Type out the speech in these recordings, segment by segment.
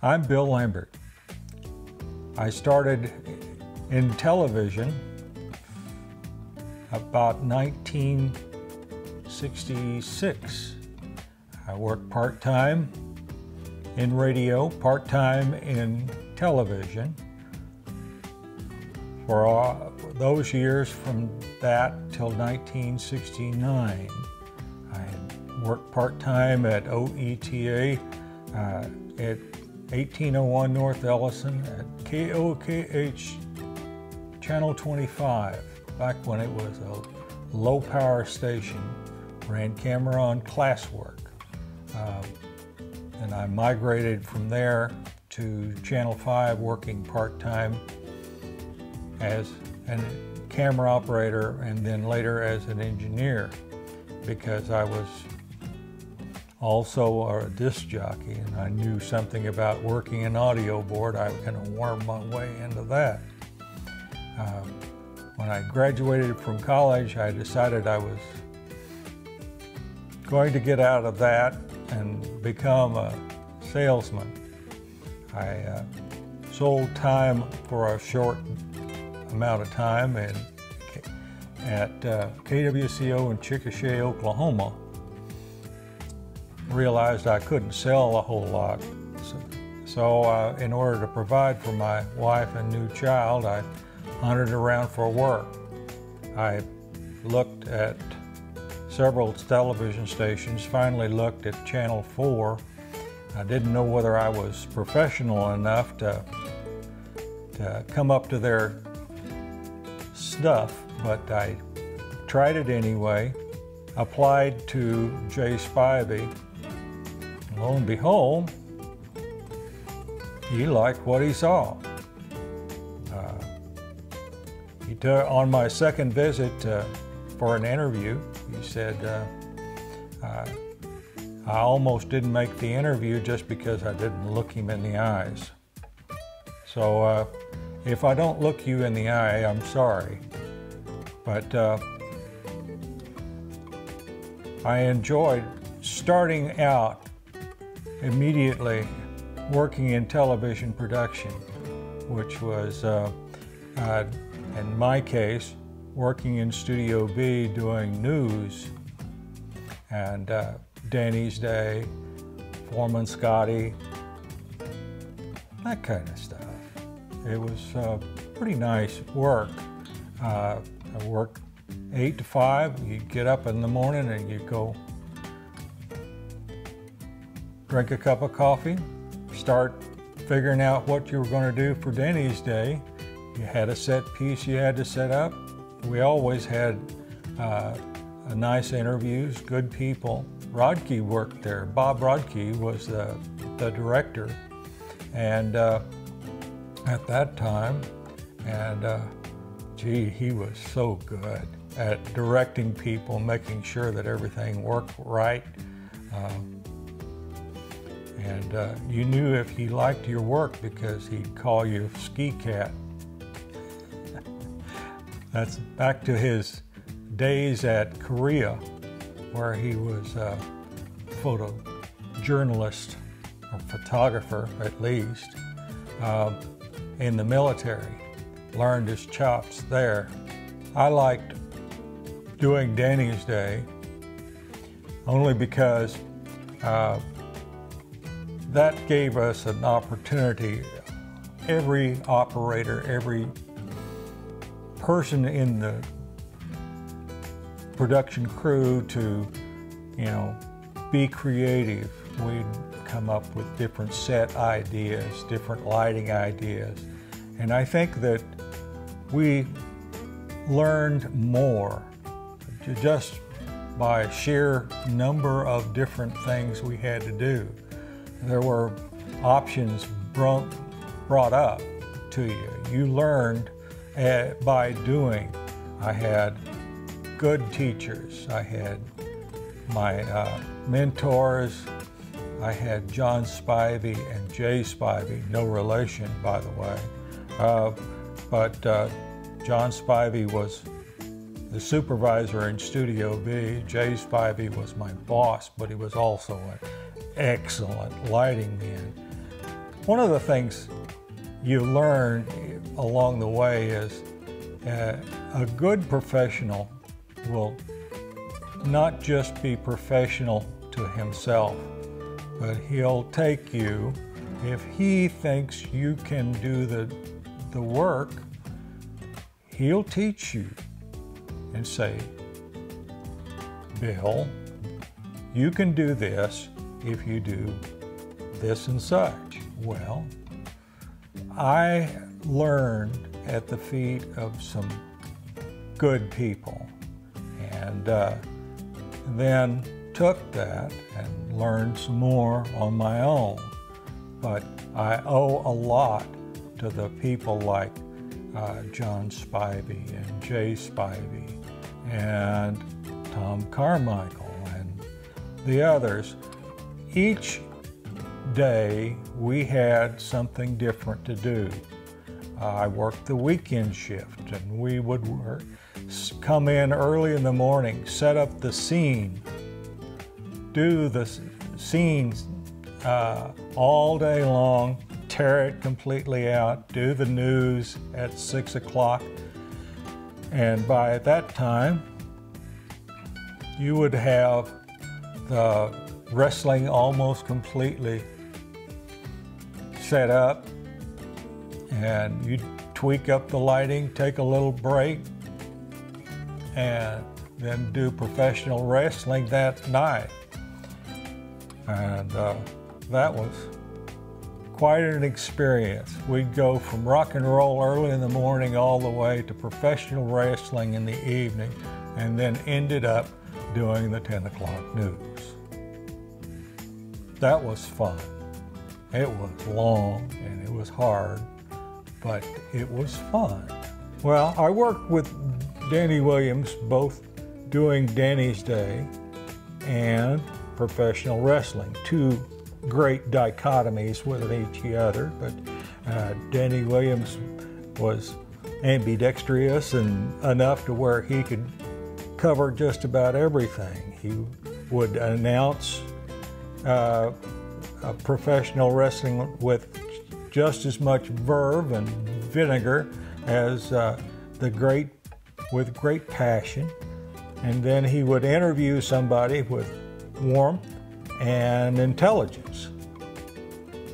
I'm Bill Lambert. I started in television about 1966. I worked part-time in radio, part-time in television. For those years from that till 1969, I worked part-time at OETA at 1801 North Ellison at KOKH Channel 25, back when it was a low-power station, ran camera on classwork. And I migrated from there to Channel 5, working part-time as a camera operator and then later as an engineer, because I was also a disc jockey and I knew something about working an audio board. I kind of wormed my way into that. When I graduated from college, I decided I was going to get out of that and become a salesman. I sold time for a short amount of time at KWCO in Chickasha, Oklahoma. Realized I couldn't sell a whole lot. So in order to provide for my wife and new child, I hunted around for work. I looked at several television stations, finally looked at Channel 4. I didn't know whether I was professional enough to come up to their stuff, but I tried it anyway, applied to Jay Spivey. Lo and behold, he liked what he saw. On my second visit for an interview, he said, I almost didn't make the interview just because I didn't look him in the eyes. So if I don't look you in the eye, I'm sorry. But I enjoyed starting out immediately working in television production, which was, in my case, working in Studio B doing news and Danny's Day, Foreman Scotty, that kind of stuff. It was pretty nice work. I worked 8 to 5. You'd get up in the morning and you'd go drink a cup of coffee, start figuring out what you were going to do for Danny's Day. You had a set piece you had to set up. We always had nice interviews, good people. Rodkey worked there. Bob Rodkey was the director, and at that time, and gee, he was so good at directing people, making sure that everything worked right. And you knew if he liked your work because he'd call you Ski Cat. That's back to his days at Korea, where he was a photojournalist, or photographer at least, in the military. Learned his chops there. I liked doing Danny's Day only because that gave us an opportunity. Every operator, every person in the production crew to, be creative. We'd come up with different set ideas, different lighting ideas. And I think that we learned more just by sheer number of different things we had to do. There were options brought up to you. You learned by doing. I had good teachers. I had my mentors. I had John Spivey and Jay Spivey, no relation, by the way. But John Spivey was the supervisor in Studio B. Jay Spivey was my boss, but he was also an excellent lighting man. One of the things you learn along the way is a good professional will not just be professional to himself, but he'll take you, if he thinks you can do the work, he'll teach you and say, Bill, you can do this if you do this and such. Well, I learned at the feet of some good people, and then took that and learned some more on my own. But I owe a lot to the people like John Spivey and Jay Spivey and Tom Carmichael and the others. Each day we had something different to do. I worked the weekend shift, and we would come in early in the morning, set up the scene, do the scenes all day long, tear it completely out, do the news at 6 o'clock, and by that time you would have the wrestling almost completely set up, and you'd tweak up the lighting, take a little break, and then do professional wrestling that night. And that was quite an experience. We'd go from rock and roll early in the morning all the way to professional wrestling in the evening, and then ended up doing the 10 o'clock news. That was fun. It was long and it was hard, but it was fun. Well, I worked with Danny Williams, both doing Danny's Day and professional wrestling, two great dichotomies within each other, but Danny Williams was ambidextrous and enough to where he could cover just about everything. He would announce professional wrestling with just as much verve and vinegar as with great passion, and then he would interview somebody with warmth and intelligence,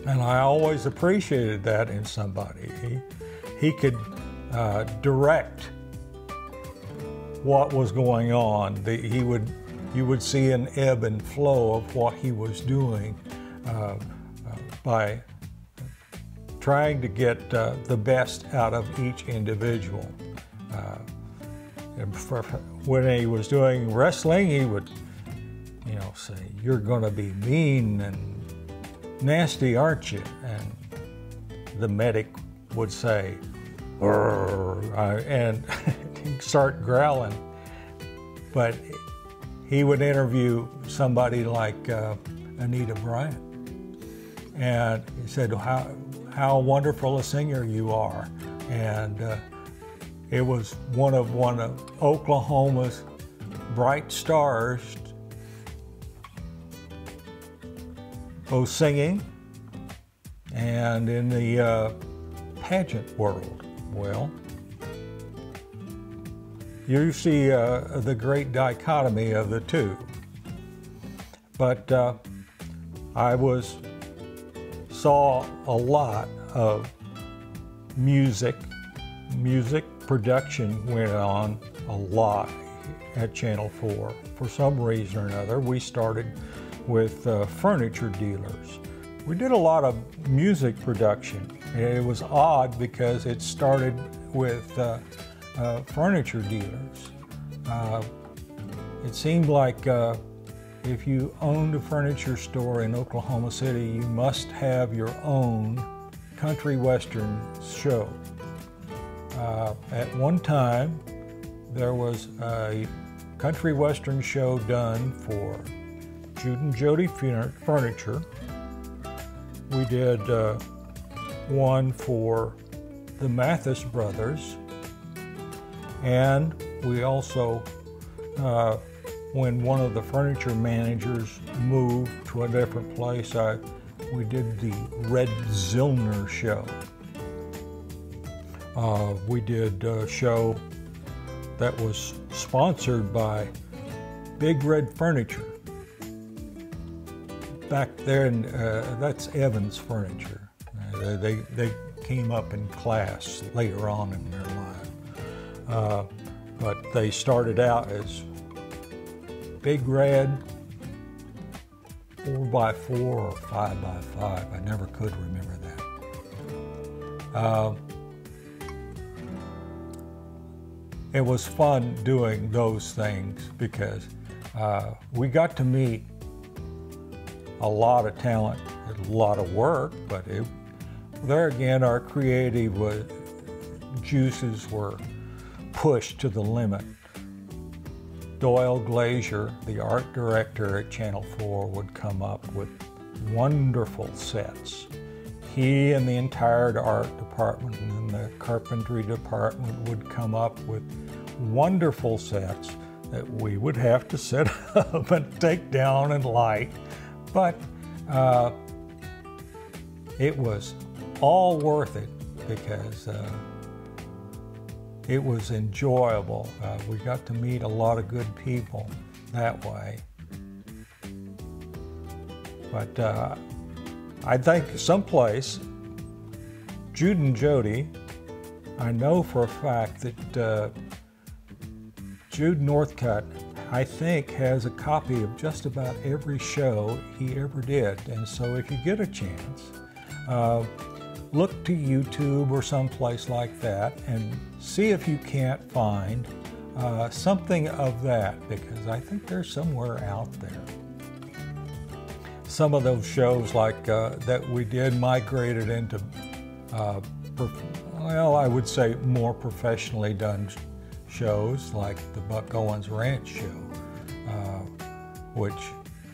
and I always appreciated that in somebody. He could direct what was going on. You would see an ebb and flow of what he was doing by trying to get the best out of each individual. When he was doing wrestling, he would, say, "You're going to be mean and nasty, aren't you?" And the medic would say, and he'd start growling. But he would interview somebody like Anita Bryant, and he said, how wonderful a singer you are. And it was one of Oklahoma's bright stars, both singing and in the pageant world. Well, you see the great dichotomy of the two. But I saw a lot of music production went on a lot at Channel 4. For some reason or another, we started with furniture dealers. We did a lot of music production. It was odd because it started with furniture dealers. It seemed like if you owned a furniture store in Oklahoma City, you must have your own country western show. At one time, there was a country western show done for Jude and Jody Furniture. We did one for the Mathis brothers, and we also, when one of the furniture managers moved to a different place, we did the Red Zillner show. We did a show that was sponsored by Big Red Furniture. Back then, that's Evans Furniture. They came up in class later on in their life. But they started out as Big Red 4x4 or 5x5. I never could remember that. It was fun doing those things because we got to meet a lot of talent, a lot of work, but there again, our creative juices were pushed to the limit. Doyle Glazier, the art director at Channel 4, would come up with wonderful sets. He and the entire art department and the carpentry department would come up with wonderful sets that we would have to set up and take down and light. But it was all worth it because it was enjoyable. We got to meet a lot of good people that way. But I think someplace, Jude and Jody, I know for a fact that Jude Northcutt, I think, has a copy of just about every show he ever did. And so if you get a chance, look to YouTube or someplace like that and see if you can't find something of that, because I think there's somewhere out there. Some of those shows like that we did migrated into, well, I would say more professionally done shows like the Buck Owens Ranch show, which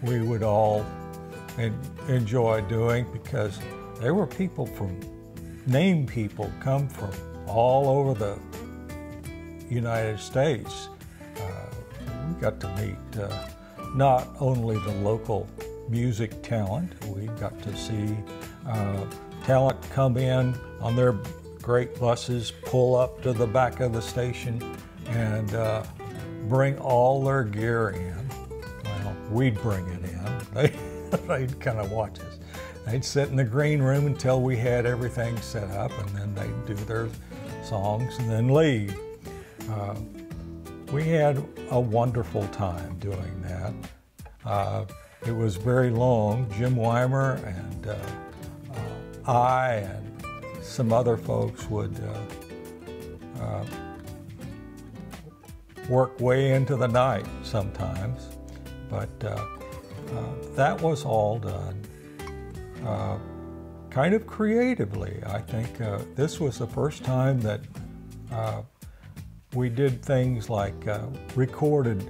we would all enjoy doing because there were people named people come from all over the United States. We got to meet not only the local music talent, we got to see talent come in on their great buses, pull up to the back of the station and bring all their gear in. Well, we'd bring it in. They'd kind of watch us. They'd sit in the green room until we had everything set up, and then they'd do their songs and then leave. We had a wonderful time doing that. It was very long. Jim Weimer and I and some other folks would work way into the night sometimes, but that was all done kind of creatively. I think this was the first time that we did things like recorded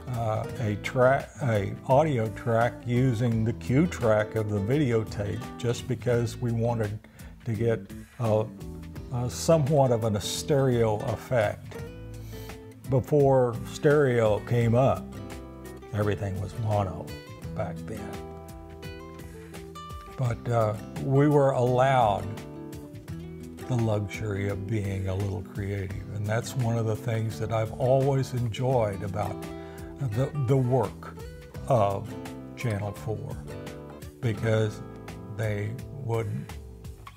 a audio track using the cue track of the videotape, just because we wanted to get somewhat of a stereo effect. Before stereo came up, everything was mono back then. But we were allowed the luxury of being a little creative, and that's one of the things that I've always enjoyed about the work of Channel 4, because they would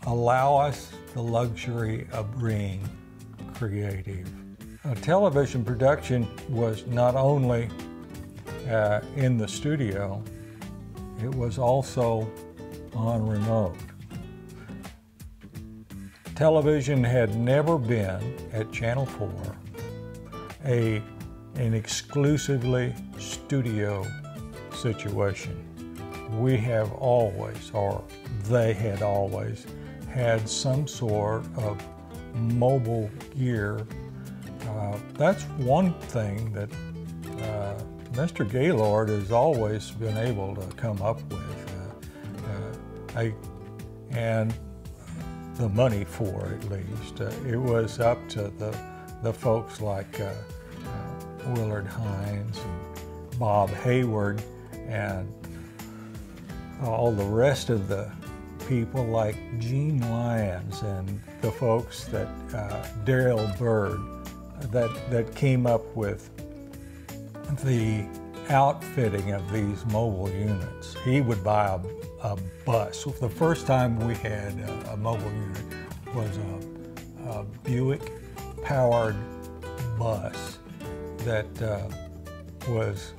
allow us the luxury of being creative. Television production was not only in the studio, it was also on remote. Television had never been, at Channel 4, an exclusively studio situation. We have always, or they had always, had some sort of mobile gear. That's one thing that Mr. Gaylord has always been able to come up with, and the money for it, at least. It was up to the folks like Willard Hines and Bob Hayward and all the rest of the people like Gene Lyons and the folks that Daryl Bird that came up with the outfitting of these mobile units. He would buy a bus. So the first time we had a mobile unit was a Buick powered bus that was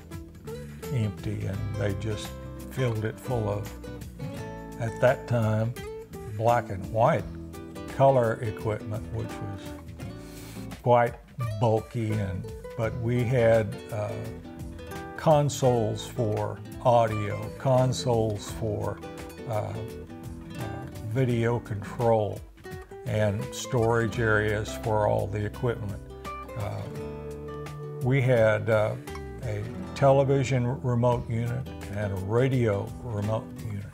empty, and they just filled it full of, at that time, black and white color equipment, which was quite bulky, but we had consoles for audio, consoles for video control, and storage areas for all the equipment. We had a television remote unit and a radio remote unit.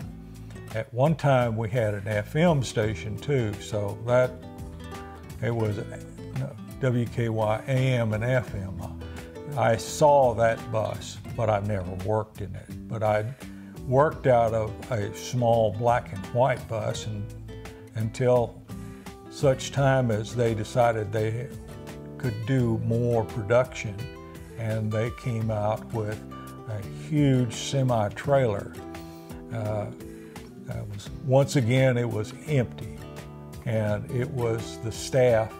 At one time we had an FM station too, so that it was WKY AM and FM. I saw that bus, but I've never worked in it. But I worked out of a small black and white bus until such time as they decided they could do more production, and they came out with a huge semi-trailer. Once again, it was empty, and it was the staff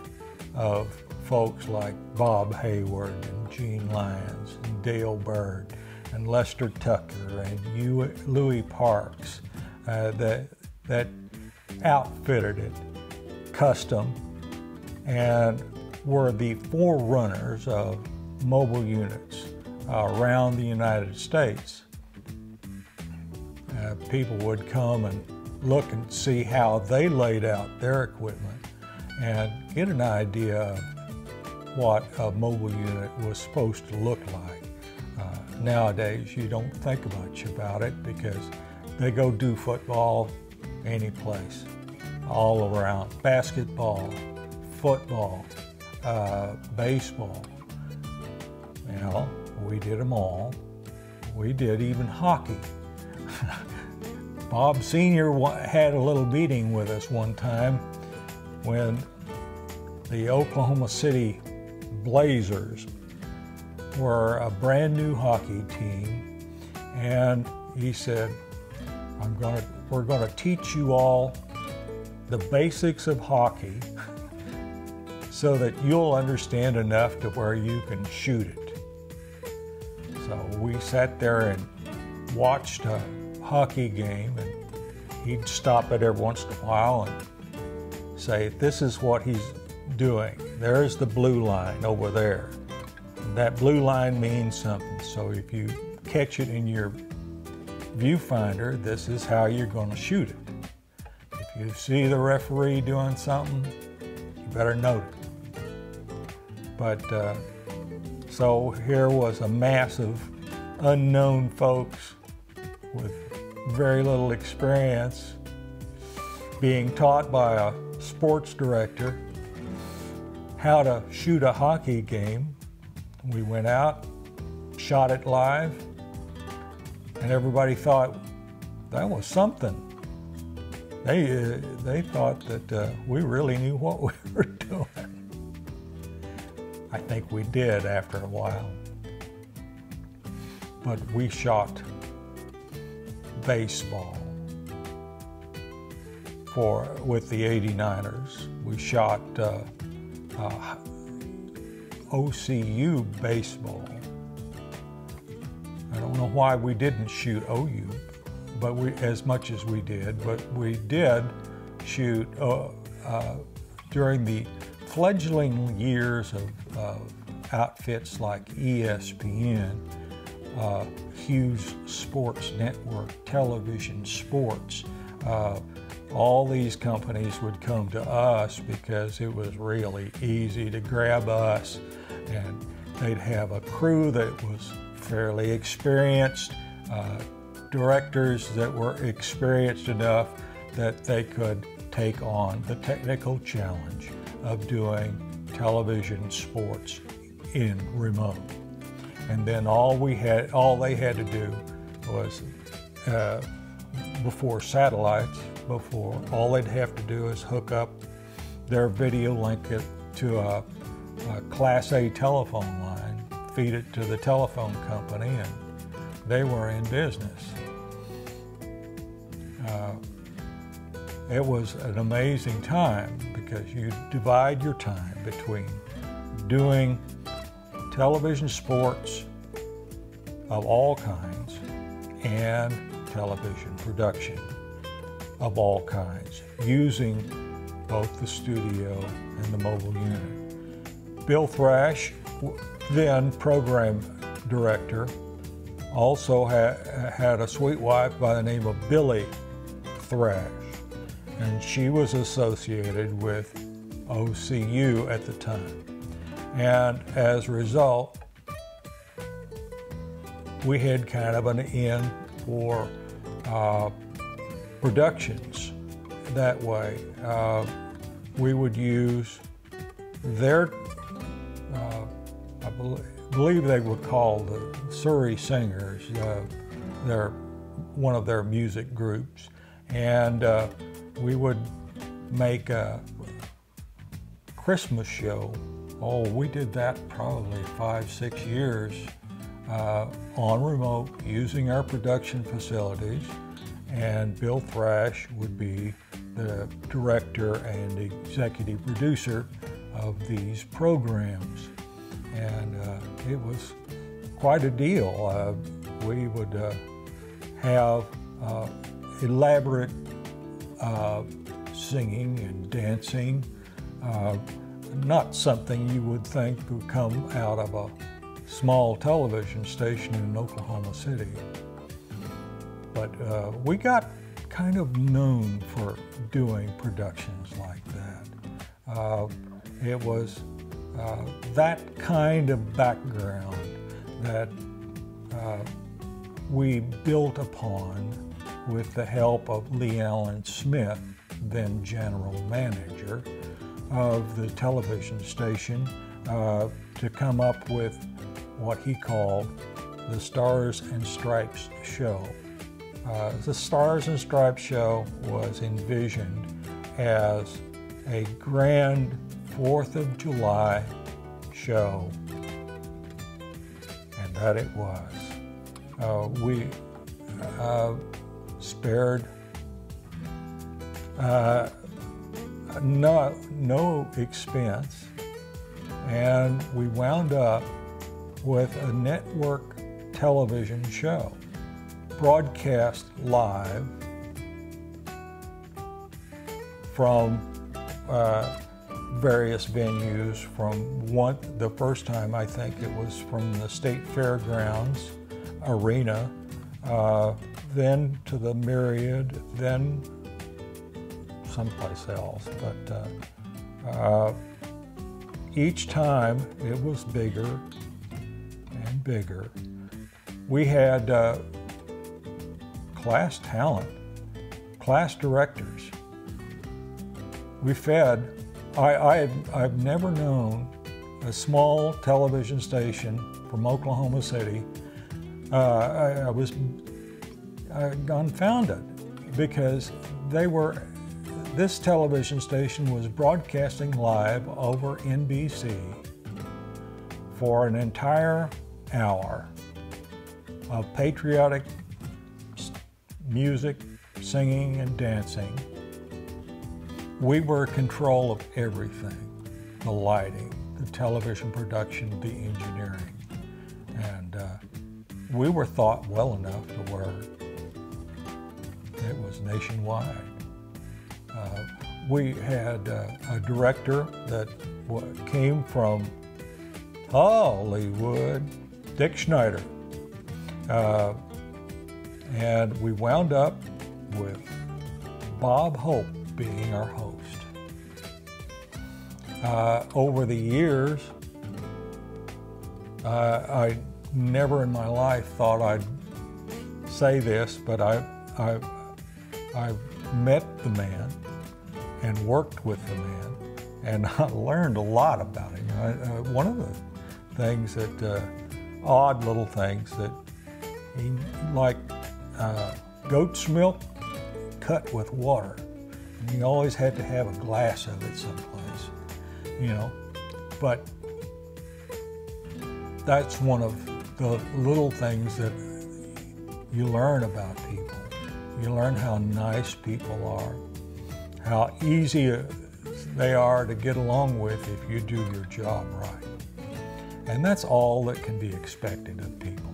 of folks like Bob Hayward and Gene Lyons and Dale Bird and Lester Tucker and Louis Parks that outfitted it custom and were the forerunners of mobile units around the United States. People would come and look and see how they laid out their equipment and get an idea of what a mobile unit was supposed to look like. Nowadays, you don't think much about it because they go do football any place, all around. Basketball, football, baseball. You know, we did them all. We did even hockey. Bob Sr. had a little meeting with us one time when the Oklahoma City Blazers were a brand new hockey team, and he said, we're going to teach you all the basics of hockey so that you'll understand enough to where you can shoot it. So we sat there and watched a hockey game, and he'd stop it every once in a while and say, this is what he's doing. There's the blue line over there. That blue line means something. So if you catch it in your viewfinder, this is how you're going to shoot it. If you see the referee doing something, you better note it. But so here was a mass of unknown folks with very little experience being taught by a sports director how to shoot a hockey game. We went out, shot it live, and everybody thought that was something. They thought that we really knew what we were doing. I think we did after a while. But we shot baseball with the 89ers. We shot OCU baseball. I don't know why we didn't shoot OU, but as much as we did. But we did shoot during the fledgling years of outfits like ESPN, Hughes Sports Network, Television Sports. All these companies would come to us because it was really easy to grab us, and they'd have a crew that was fairly experienced, directors that were experienced enough that they could take on the technical challenge of doing television sports in remote. And then all they had to do was before satellites. Before, all they'd have to do is hook up their video, link it to a Class A telephone line, feed it to the telephone company, and they were in business. It was an amazing time because you divide your time between doing television sports of all kinds and television production of all kinds, using both the studio and the mobile unit. Bill Thrash, then program director, also had a sweet wife by the name of Billy Thrash, and she was associated with OCU at the time. And as a result, we had kind of an in for productions that way. We would use their, I believe they were called the Surrey Singers, one of their music groups, and we would make a Christmas show. Oh, we did that probably 5-6 years on remote, using our production facilities, and Bill Thrash would be the director and executive producer of these programs. And it was quite a deal. We would have elaborate singing and dancing, not something you would think would come out of a small television station in Oklahoma City. But we got kind of known for doing productions like that. It was that kind of background that we built upon with the help of Lee Allen Smith, then general manager of the television station, to come up with what he called the Stars and Stripes show. The Stars and Stripes show was envisioned as a grand 4th of July show, and that it was. We spared no expense, and we wound up with a network television show, broadcast live from various venues. The first time I think it was from the State Fairgrounds Arena, then to the Myriad, then someplace else. But each time it was bigger and bigger. We had class talent, class directors. We fed. I've never known a small television station from Oklahoma City. I was confounded because this television station was broadcasting live over NBC for an entire hour of patriotic music, singing, and dancing. We were in control of everything: the lighting, the television production, the engineering. And we were thought well enough to where it was nationwide. We had a director that came from Hollywood, Dick Schneider. And we wound up with Bob Hope being our host. Over the years, I never in my life thought I'd say this, but I've met the man and worked with the man, and I learned a lot about him. One of the things that, odd little things that he liked goat's milk cut with water. And you always had to have a glass of it someplace, you know. But that's one of the little things that you learn about people. You learn how nice people are, how easy they are to get along with if you do your job right. And that's all that can be expected of people.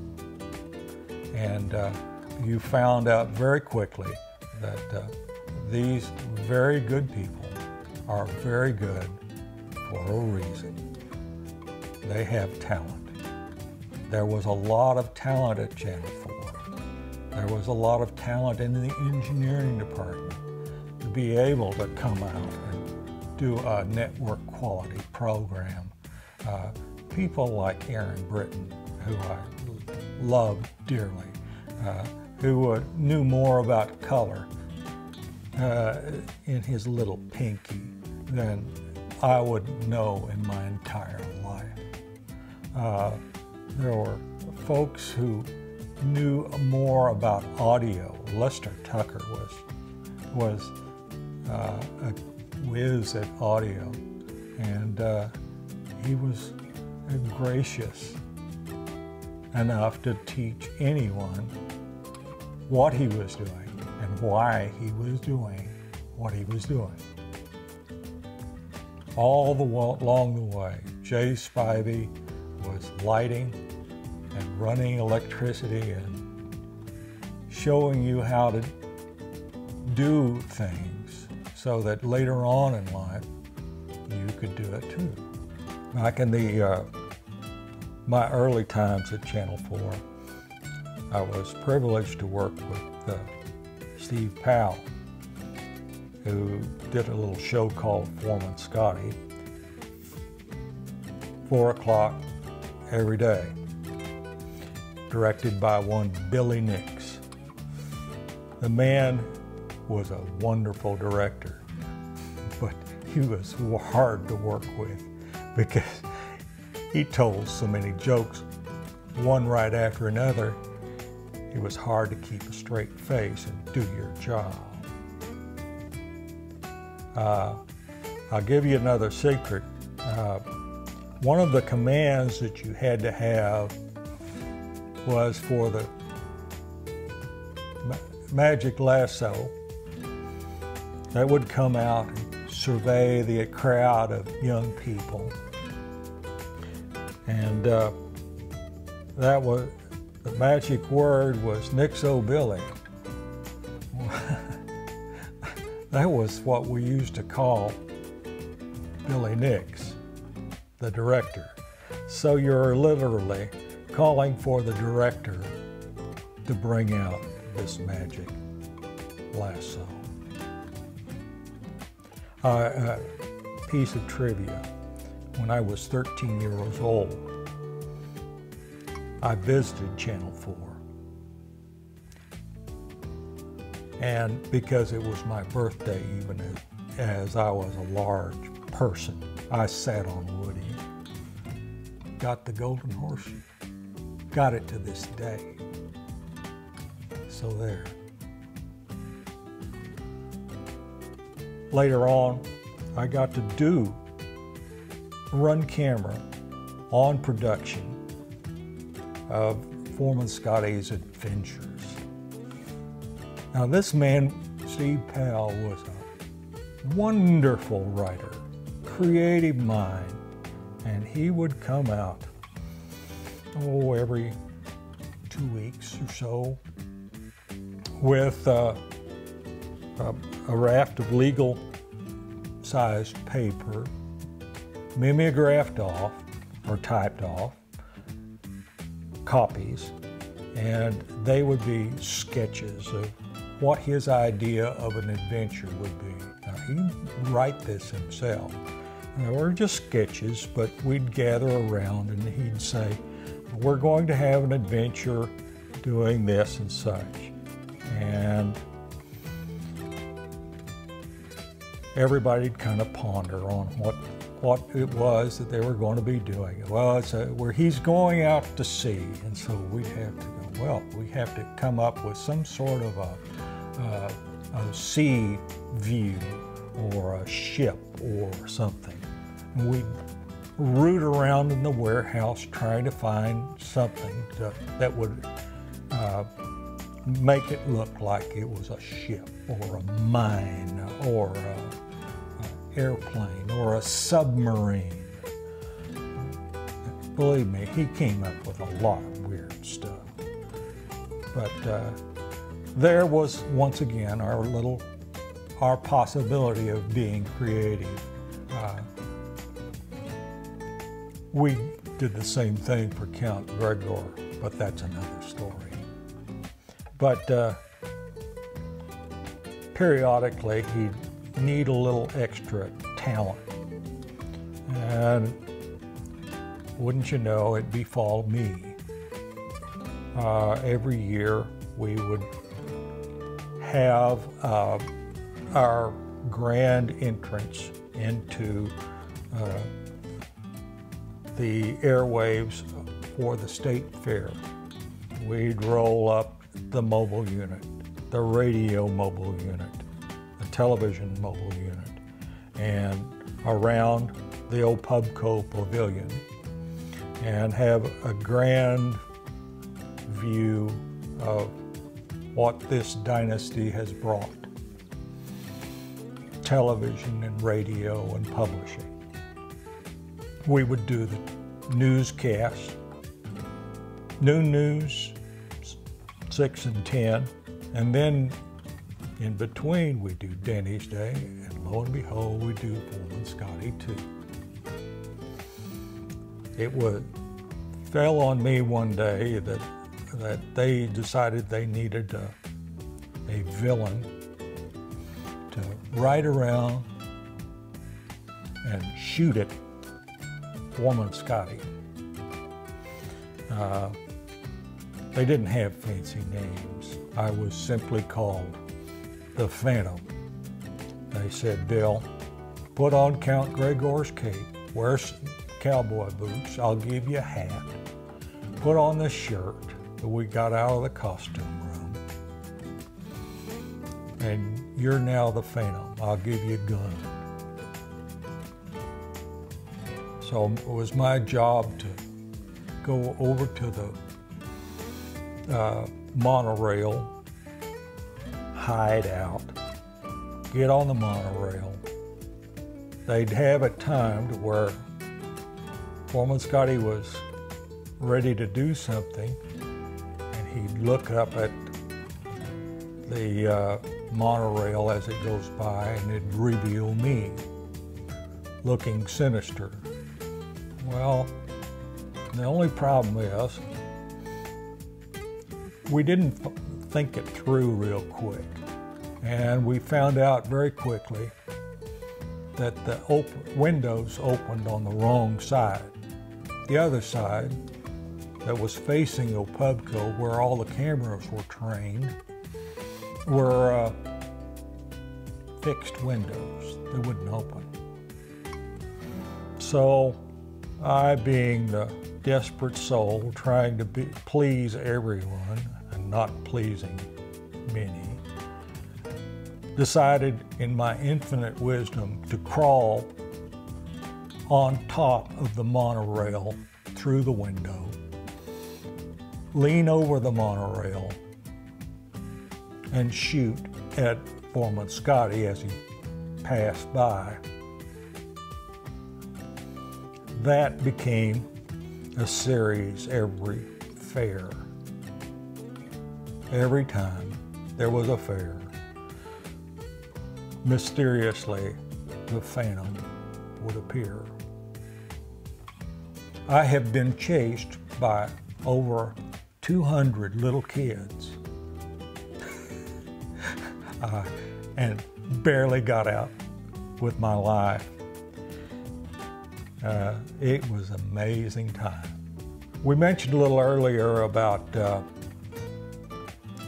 And you found out very quickly that these very good people are very good for a reason. They have talent. There was a lot of talent at Channel 4. There was a lot of talent in the engineering department to be able to come out and do a network quality program. People like Aaron Britton, who I love dearly, who knew more about color in his little pinky than I would know in my entire life. There were folks who knew more about audio. Lester Tucker was a whiz at audio, and he was gracious enough to teach anyone what he was doing and why he was doing what he was doing. All along the way, Jay Spivey was lighting and running electricity and showing you how to do things so that later on in life you could do it too. Back in my early times at Channel 4, I was privileged to work with Steve Powell, who did a little show called Foreman Scotty, 4 o'clock every day, directed by one Billy Nix. The man was a wonderful director, but he was hard to work with because he told so many jokes, one right after another. It was hard to keep a straight face and do your job. I'll give you another secret. One of the commands that you had to have was for the magic lasso that would come out and survey the crowd of young people. And that was, the magic word was Nix-O-Billy. That was what we used to call Billy Nix, the director. So you're literally calling for the director to bring out this magic lasso. A piece of trivia. When I was 13 years old, I visited Channel 4. And because it was my birthday, even as I was a large person, I sat on Woody. Got the golden horseshoe. Got it to this day. So there. Later on, I got to run camera on production of Foreman Scotty's Adventures. Now this man, Steve Powell, was a wonderful writer, creative mind, and he would come out, every 2 weeks or so with a raft of legal-sized paper, mimeographed off or typed off, copies, and they would be sketches of what his idea of an adventure would be. Now, he'd write this himself. They were just sketches, but we'd gather around and he'd say, we're going to have an adventure doing this and such. And everybody'd kind of ponder on what it was that they were going to be doing. Well, it's where he's going out to sea, and so we'd have to go, well, we have to come up with some sort of a a sea view or a ship or something. And we'd root around in the warehouse trying to find something that would make it look like it was a ship or a mine or an airplane or a submarine. Believe me, he came up with a lot of weird stuff. But there was, once again, our possibility of being creative. We did the same thing for Count Gregor, but that's another story. But periodically, he'd need a little extra talent. And wouldn't you know, it befall me. Every year, we would have our grand entrance into the airwaves for the state fair. We'd roll up the mobile unit, the radio mobile unit, the television mobile unit, and around the old Pubco Pavilion, and have a grand view of what this dynasty has brought. Television and radio and publishing. We would do the newscast, noon news, 6 and 10, and then in between we do Denny's Day, and lo and behold, we do Foreman Scotty too. It fell on me one day that they decided they needed a villain to ride around and shoot at Foreman Scotty. They didn't have fancy names. I was simply called the Phantom. They said, Bill, put on Count Gregor's cape, wear cowboy boots, I'll give you a hat, put on the shirt that we got out of the costume room, and you're now the Phantom. I'll give you a gun. So it was my job to go over to the monorail, hide out, get on the monorail. They'd have it timed where Foreman Scotty was ready to do something, and he'd look up at the monorail as it goes by, and it'd reveal me, looking sinister. Well, the only problem is, we didn't think it through real quick, and we found out very quickly that the windows opened on the wrong side. The other side, that was facing Opubco, where all the cameras were trained, were fixed windows. They wouldn't open. So I, being the desperate soul, trying to please everyone and not pleasing many, decided in my infinite wisdom to crawl on top of the monorail through the window, lean over the monorail, and shoot at Foreman Scotty as he passed by. That became a series every fair. Every time there was a fair, mysteriously the Phantom would appear. I have been chased by over 200 little kids and barely got out with my life. It was an amazing time. We mentioned a little earlier about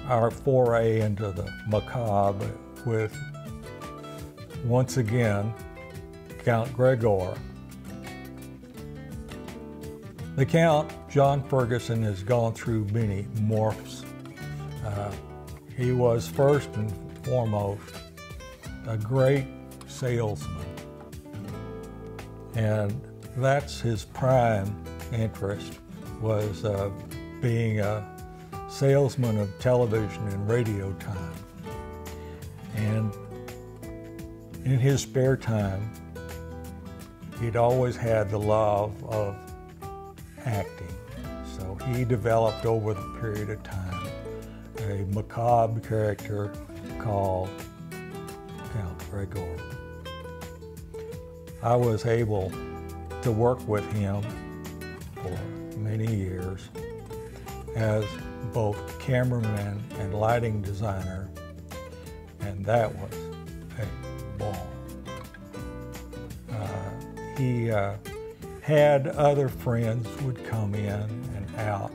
our foray into the macabre with, once again, Count Gregor. The Count, John Ferguson, has gone through many morphs. He was first and foremost a great salesman. And that's his prime interest, was being a salesman of television and radio time. And in his spare time, he'd always had the love of acting. So he developed over the period of time a macabre character called Count Gregor. I was able to work with him for many years as both cameraman and lighting designer, and that was a ball. He had other friends would come in and out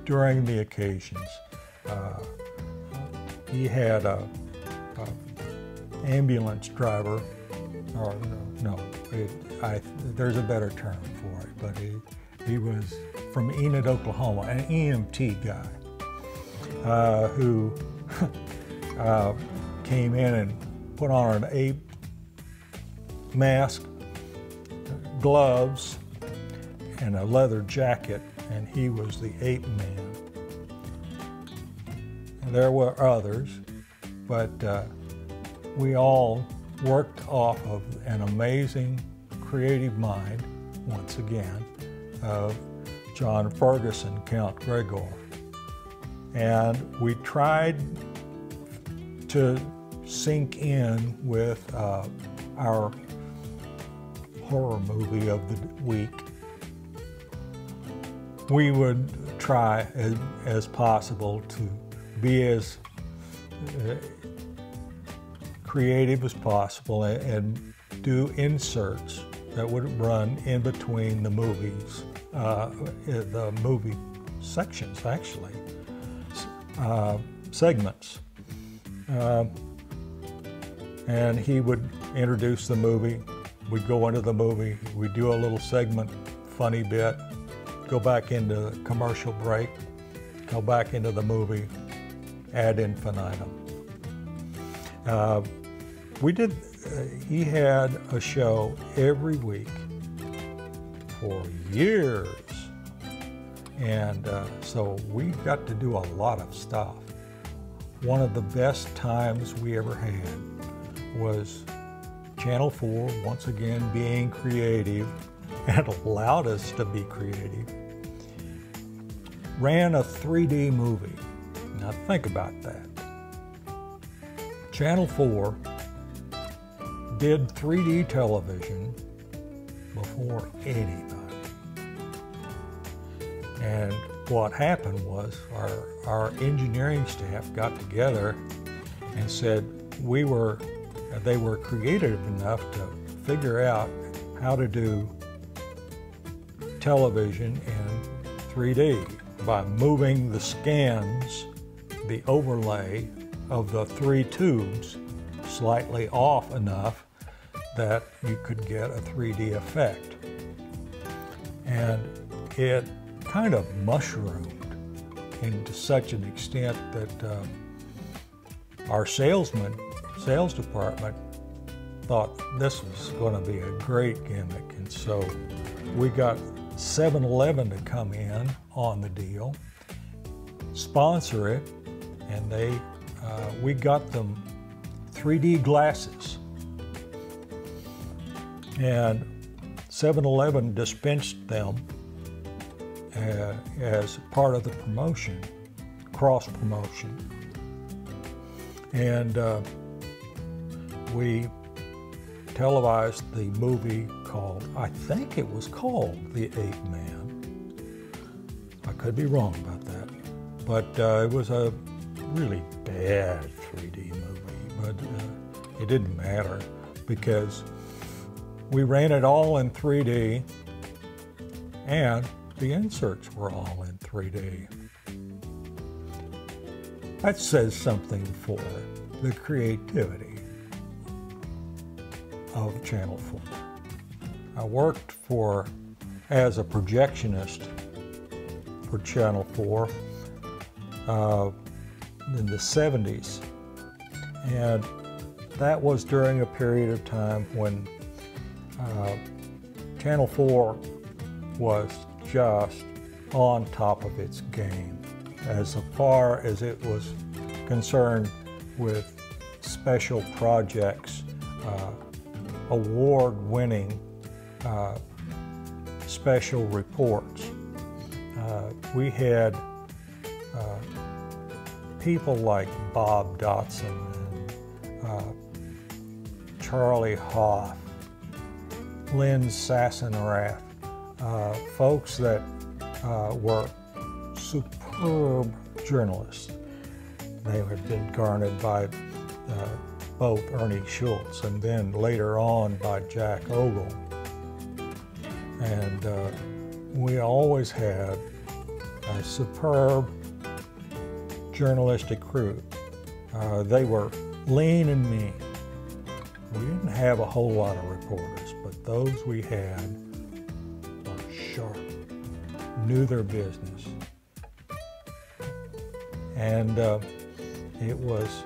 during the occasions. He had a ambulance driver, or there's a better term for it, but he was from Enid, Oklahoma, an EMT guy who came in and put on an ape mask, gloves, and a leather jacket, and he was the ape man. And there were others, but we all worked off of an amazing creative mind, once again, of John Ferguson, Count Gregor. And we tried to sink in with our horror movie of the week. We would try as possible to be as creative as possible and do inserts that would run in between the movies, the movie sections actually, segments. And he would introduce the movie, we'd go into the movie, we'd do a little segment, funny bit, go back into commercial break, go back into the movie, ad infinitum. He had a show every week for years. And so we got to do a lot of stuff. One of the best times we ever had was Channel 4, once again being creative, and allowed us to be creative, ran a 3D movie. Now think about that. Channel 4 did 3D television before anybody. And what happened was our engineering staff got together and said they were creative enough to figure out how to do television in 3D by moving the scans, the overlay of the 3 tubes slightly off enough that you could get a 3D effect. And it kind of mushroomed into such an extent that our sales department thought this was going to be a great gimmick. And so we got 7-Eleven to come in on the deal, sponsor it, and we got them 3D glasses. And 7-Eleven dispensed them as part of the promotion, cross promotion. And we televised the movie called, I think it was called The Ape Man. I could be wrong about that. But it was a really bad 3D movie, but it didn't matter because we ran it all in 3D and the inserts were all in 3D. That says something for the creativity of Channel 4. I worked as a projectionist for Channel 4 in the 70s, And that was during a period of time when Channel 4 was just on top of its game as far as it was concerned with special projects, award-winning special reports. We had people like Bob Dotson and Charlie Hoff, Lynn Sassenrath, folks that were superb journalists. They had been garnered by both Ernie Schultz and then later on by Jack Ogle. And we always had a superb journalistic crew. They were lean and mean. We didn't have a whole lot of reporters, but those we had were sharp, knew their business. And it was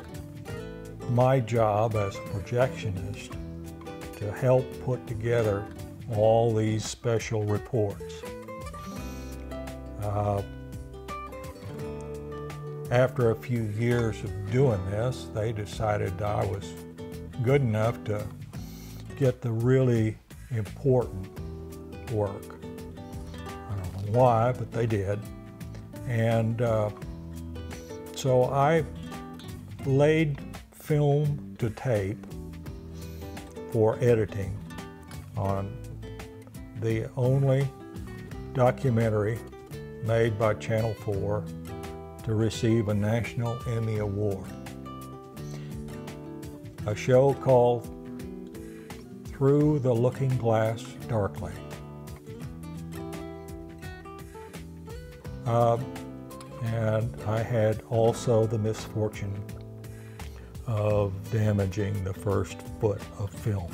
my job as a projectionist to help put together all these special reports. After a few years of doing this, they decided I was good enough to get the really important work. I don't know why, but they did. And so I laid film to tape for editing on the only documentary made by Channel 4 to receive a National Emmy Award. A show called Through the Looking Glass Darkly. And I had also the misfortune of damaging the first foot of film.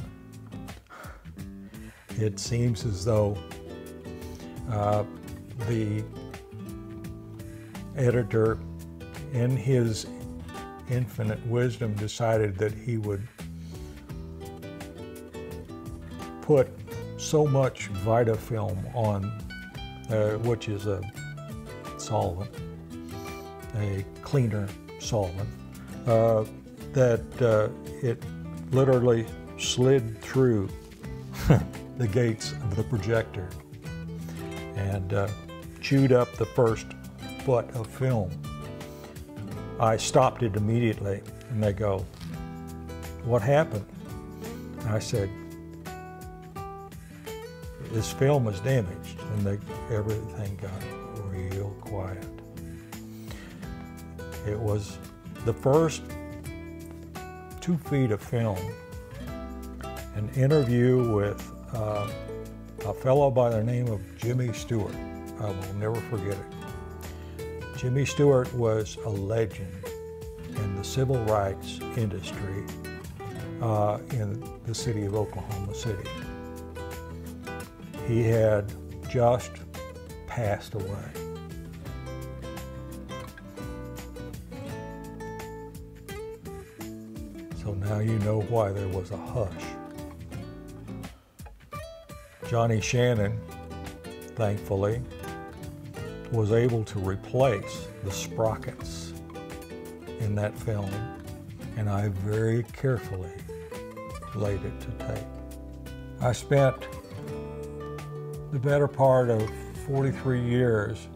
It seems as though the editor, in his infinite wisdom, decided that he would put so much Vitafilm on, which is a solvent, a cleaner solvent, that it literally slid through the gates of the projector and chewed up the first foot of film. I stopped it immediately, and they go, "What happened?" And I said, "This film is damaged," and everything got real quiet. It was the first 2 feet of film, an interview with a fellow by the name of Jimmy Stewart. I will never forget it. Jimmy Stewart was a legend in the civil rights industry in the city of Oklahoma City. He had just passed away. So now you know why there was a hush. Johnny Shannon, thankfully, was able to replace the sprockets in that film, and I very carefully laid it to tape. I spent the better part of 43 years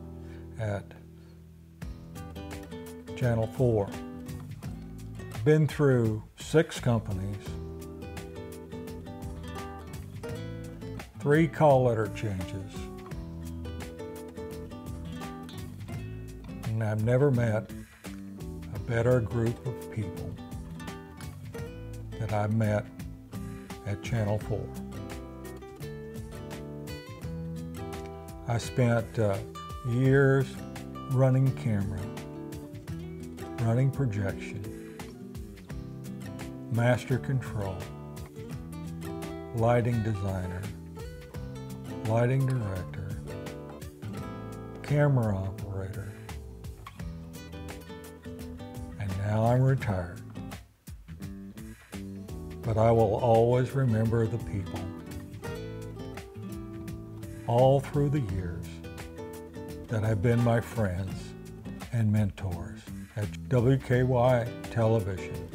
at Channel 4. Been through 6 companies, 3 call letter changes, and I've never met a better group of people that I've met at Channel 4. I spent years running camera, running projection, master control, lighting designer, lighting director, camera operator, and now I'm retired. but I will always remember the people. All through the years that have been my friends and mentors at WKY Television.